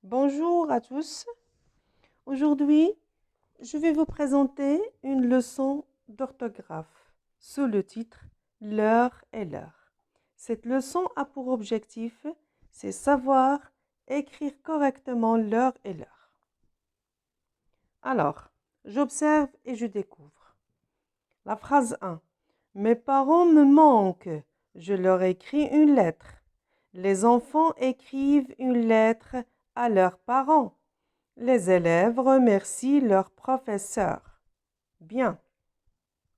Bonjour à tous. Aujourd'hui, je vais vous présenter une leçon d'orthographe sous le titre L'heure et l'heure. Cette leçon a pour objectif, c'est savoir écrire correctement l'heure et l'heure. Alors, j'observe et je découvre. La phrase 1. Mes parents me manquent. Je leur écris une lettre. Les enfants écrivent une lettre à leurs parents. Les élèves remercient leur professeur. Bien.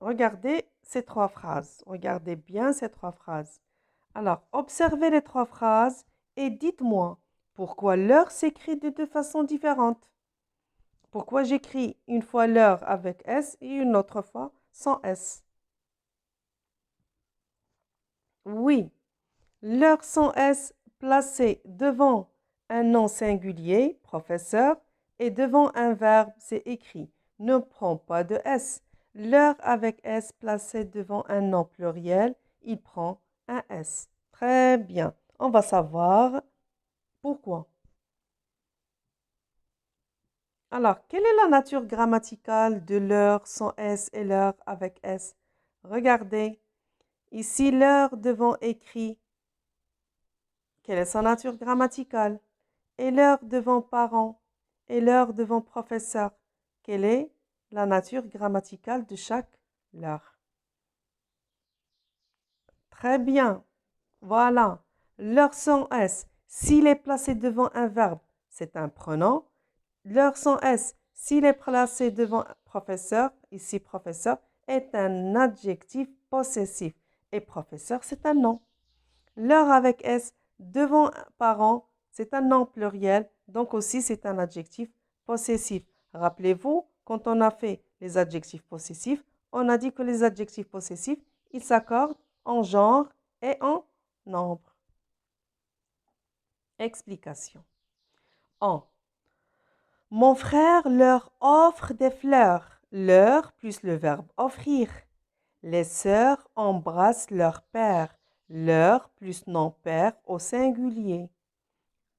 Regardez ces trois phrases. Regardez bien ces trois phrases. Alors, observez les trois phrases et dites-moi pourquoi l'heure s'écrit de deux façons différentes. Pourquoi j'écris une fois l'heure avec S et une autre fois sans S? Oui, l'heure sans S placée devant un nom singulier, professeur, et devant un verbe, c'est écrit, ne prend pas de S. L'heure avec S placé devant un nom pluriel, il prend un S. Très bien. On va savoir pourquoi. Alors, quelle est la nature grammaticale de l'heure sans S et l'heure avec S? Regardez. Ici, l'heure devant écrit. Quelle est sa nature grammaticale? Et l'heure devant parent et l'heure devant professeur. Quelle est la nature grammaticale de chaque l'heure? Très bien. Voilà. L'heure sans S, s'il est placé devant un verbe, c'est un pronom. L'heure sans S, s'il est placé devant professeur, ici professeur, est un adjectif possessif. Et professeur, c'est un nom. L'heure avec S devant parent, c'est un nom pluriel, donc aussi c'est un adjectif possessif. Rappelez-vous, quand on a fait les adjectifs possessifs, on a dit que les adjectifs possessifs, ils s'accordent en genre et en nombre. Explication. En. Mon frère leur offre des fleurs. Leur plus le verbe offrir. Les sœurs embrassent leur père. Leur plus non-père au singulier.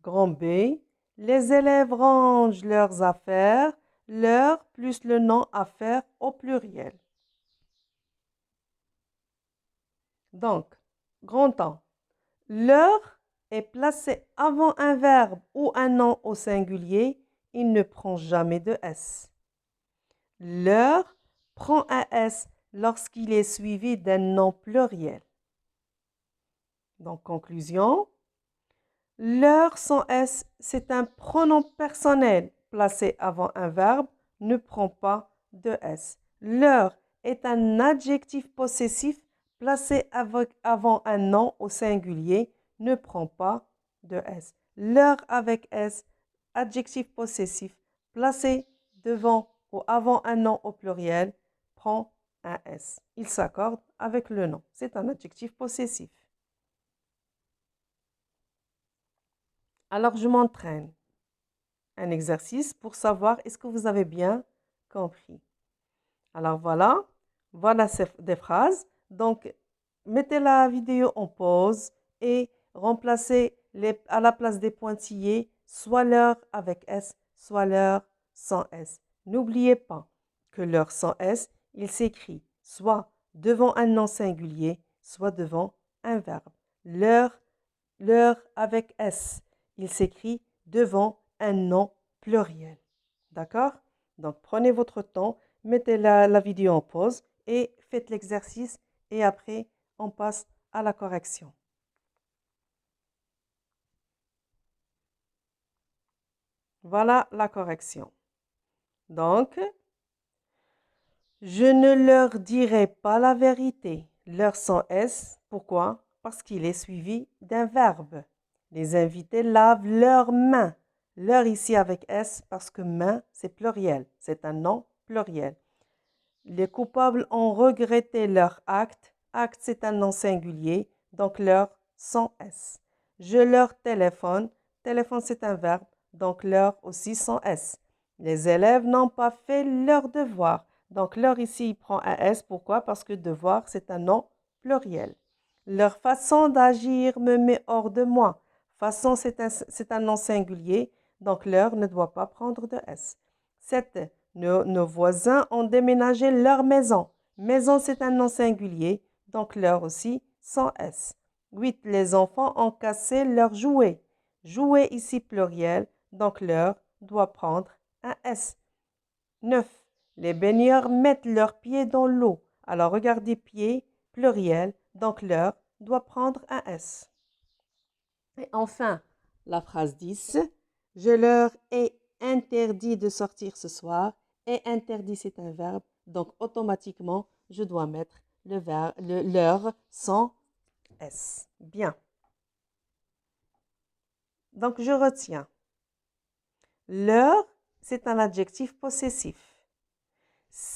Grand B. Les élèves rangent leurs affaires. Leur plus le nom affaires au pluriel. Donc, grand A. Leur est placé avant un verbe ou un nom au singulier. Il ne prend jamais de S. Leur prend un S lorsqu'il est suivi d'un nom pluriel. Donc, conclusion. Leur sans S, c'est un pronom personnel placé avant un verbe, ne prend pas de S. Leur est un adjectif possessif placé avant un nom au singulier, ne prend pas de S. Leur avec S, adjectif possessif placé devant ou avant un nom au pluriel, prend un S. Il s'accorde avec le nom. C'est un adjectif possessif. Alors, je m'entraîne. Un exercice pour savoir est-ce que vous avez bien compris. Alors, voilà des phrases. Donc, mettez la vidéo en pause et remplacez à la place des pointillés soit l'heure avec S, soit l'heure sans S. N'oubliez pas que l'heure sans S, il s'écrit soit devant un nom singulier, soit devant un verbe. L'heure avec S, il s'écrit devant un nom pluriel. D'accord? Donc, prenez votre temps, mettez la vidéo en pause et faites l'exercice et après, on passe à la correction. Voilà la correction. Donc, je ne leur dirai pas la vérité. L'heure sans S, pourquoi? Parce qu'il est suivi d'un verbe. Les invités lavent leurs mains. L'heure ici avec S parce que main, c'est pluriel. C'est un nom pluriel. Les coupables ont regretté leur acte. Acte, c'est un nom singulier. Donc l'heure sans S. Je leur téléphone. Téléphone, c'est un verbe. Donc l'heure aussi sans S. Les élèves n'ont pas fait leur devoir. Donc l'heure ici, il prend un S. Pourquoi? Parce que devoir, c'est un nom pluriel. Leur façon d'agir me met hors de moi. Façon, c'est un nom singulier. donc leur ne doit pas prendre de S. 7. Nos voisins ont déménagé leur maison. Maison, c'est un nom singulier, donc leur aussi sans S. 8. Les enfants ont cassé leurs jouets. Jouets ici pluriel, donc leur doit prendre un S. 9. Les baigneurs mettent leurs pieds dans l'eau. Alors regardez pieds, pluriel, donc leur doit prendre un S. Et enfin, la phrase 10. Je leur ai interdit de sortir ce soir. Et interdit, c'est un verbe, donc automatiquement, je dois mettre leur sans S. Bien. Donc je retiens. Leur, c'est un adjectif possessif.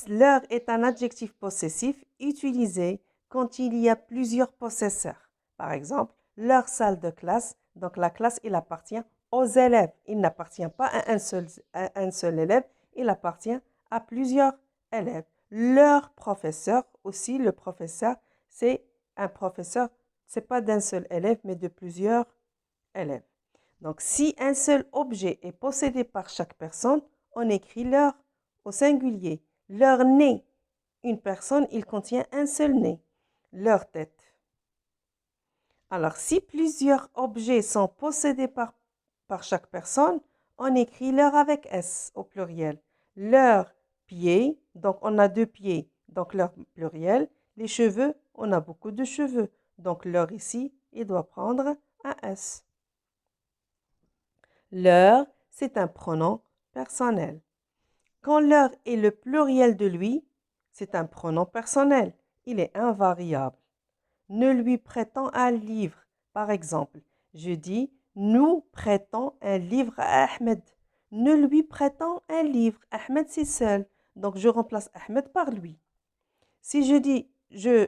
Leur est un adjectif possessif utilisé quand il y a plusieurs possesseurs. Par exemple, leur salle de classe, donc la classe, il appartient aux élèves. Il n'appartient pas à un seul élève, il appartient à plusieurs élèves. Leur professeur aussi, le professeur, c'est un professeur, c'est pas d'un seul élève, mais de plusieurs élèves. Donc, si un seul objet est possédé par chaque personne, on écrit leur au singulier. Leur nez. Une personne, il contient un seul nez. Leur tête. Alors, si plusieurs objets sont possédés par chaque personne, on écrit leur avec S au pluriel. Leurs pieds, donc on a 2 pieds, donc leur pluriel. Les cheveux, on a beaucoup de cheveux. Donc leur ici, il doit prendre un S. Leur, c'est un pronom personnel. Quand leur est le pluriel de lui, c'est un pronom personnel. Il est invariable. Ne lui prêtons un livre. Par exemple, je dis nous prêtons un livre à Ahmed. Ne lui prêtons un livre. Ahmed, c'est seul. Donc, je remplace Ahmed par lui. Si je dis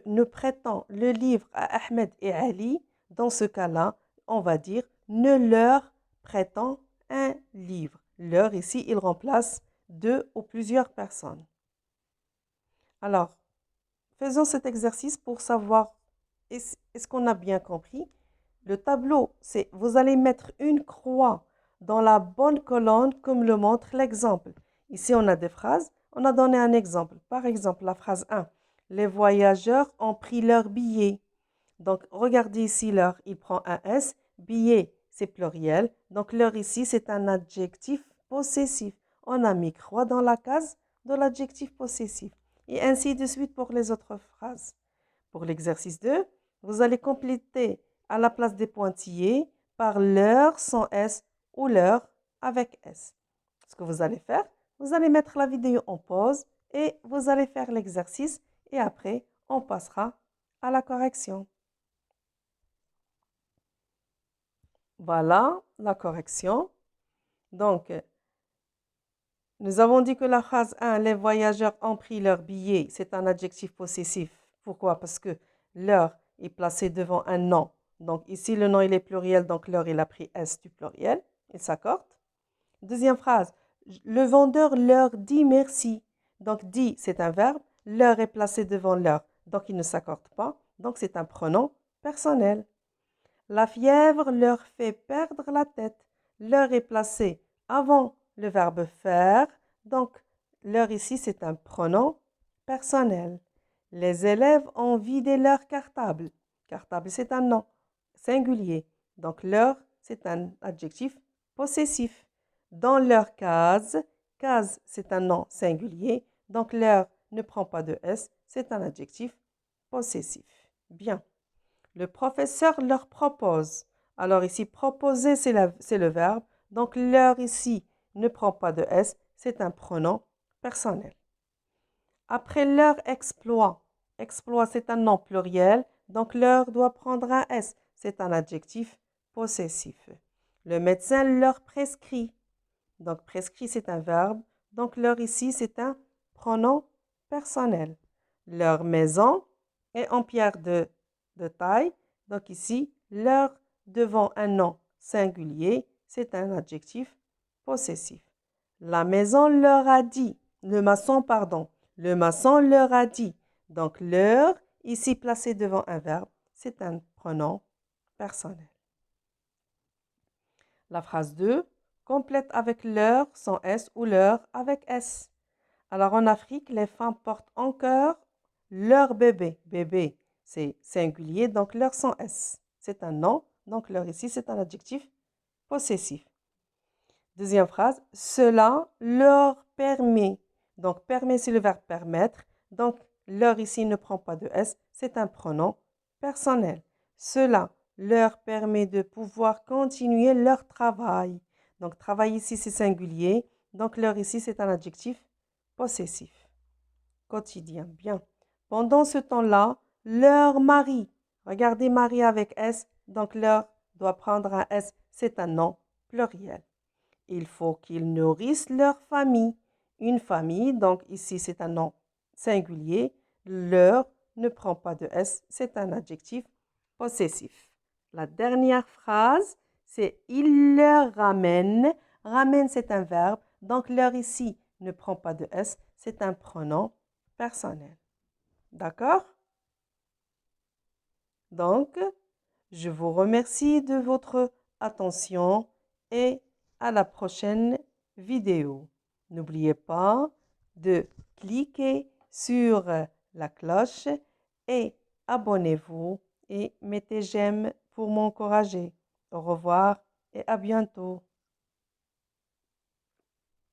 nous prêtons le livre à Ahmed et Ali, dans ce cas-là, on va dire ne leur prêtons un livre. Leur, ici, il remplace 2 ou plusieurs personnes. Alors, faisons cet exercice pour savoir est-ce qu'on a bien compris. Le tableau, c'est vous allez mettre une croix dans la bonne colonne comme le montre l'exemple. Ici, on a des phrases. On a donné un exemple. Par exemple, la phrase 1. Les voyageurs ont pris leur billet. Donc, regardez ici leur. Il prend un S. Billet, c'est pluriel. Donc, leur ici, c'est un adjectif possessif. On a mis croix dans la case de l'adjectif possessif. Et ainsi de suite pour les autres phrases. Pour l'exercice 2, vous allez compléter à la place des pointillés par leur sans S ou leur avec S. Ce que vous allez faire, vous allez mettre la vidéo en pause et vous allez faire l'exercice et après, on passera à la correction. Voilà la correction. Donc, nous avons dit que la phrase 1, les voyageurs ont pris leur billet, c'est un adjectif possessif. Pourquoi? Parce que leur est placé devant un nom. Donc ici, le nom, il est pluriel, donc leur, il a pris S du pluriel. Il s'accorde. Deuxième phrase, le vendeur leur dit merci. Donc dit, c'est un verbe. Leur est placé devant leur, donc il ne s'accorde pas. Donc c'est un pronom personnel. La fièvre leur fait perdre la tête. Leur est placé avant le verbe faire. Donc, leur ici, c'est un pronom personnel. Les élèves ont vidé leur cartable. Cartable, c'est un nom singulier. Donc, leur, c'est un adjectif possessif. Dans leur case, case, c'est un nom singulier. Donc, leur ne prend pas de S, c'est un adjectif possessif. Bien. Le professeur leur propose. Alors ici, proposer, c'est le verbe. Donc, leur ici ne prend pas de S, c'est un pronom personnel. Après leur exploit. Exploit, c'est un nom pluriel. Donc, leur doit prendre un S. C'est un adjectif possessif. Le médecin leur prescrit. Donc, prescrit, c'est un verbe. Donc, leur ici, c'est un pronom personnel. Leur maison est en pierre de taille. Donc ici, leur devant un nom singulier, c'est un adjectif possessif. La maison leur a dit, le maçon, pardon, le maçon leur a dit. Donc leur, ici placé devant un verbe, c'est un pronom personnel. La phrase 2, complète avec leur sans S ou leur avec S. Alors en Afrique, les femmes portent en cœur leur bébé. Bébé, c'est singulier, donc leur sans S. C'est un nom, donc leur ici, c'est un adjectif possessif. Deuxième phrase, cela leur permet. Donc permet, c'est le verbe permettre. Donc leur ici ne prend pas de S, c'est un pronom personnel. Cela leur permet de pouvoir continuer leur travail. Donc travail ici, c'est singulier. Donc leur ici, c'est un adjectif possessif. Quotidien, bien. Pendant ce temps-là, leur mari, regardez mari avec S, donc leur doit prendre un S, c'est un nom pluriel. Il faut qu'ils nourrissent leur famille. Une famille, donc ici c'est un nom singulier. Leur ne prend pas de S, c'est un adjectif possessif. La dernière phrase, c'est il leur ramène. Ramène, c'est un verbe, donc leur ici ne prend pas de S, c'est un pronom personnel. D'accord? Donc, je vous remercie de votre attention et à la prochaine vidéo. N'oubliez pas de cliquer sur la cloche et abonnez-vous et mettez j'aime pour m'encourager. Au revoir et à bientôt.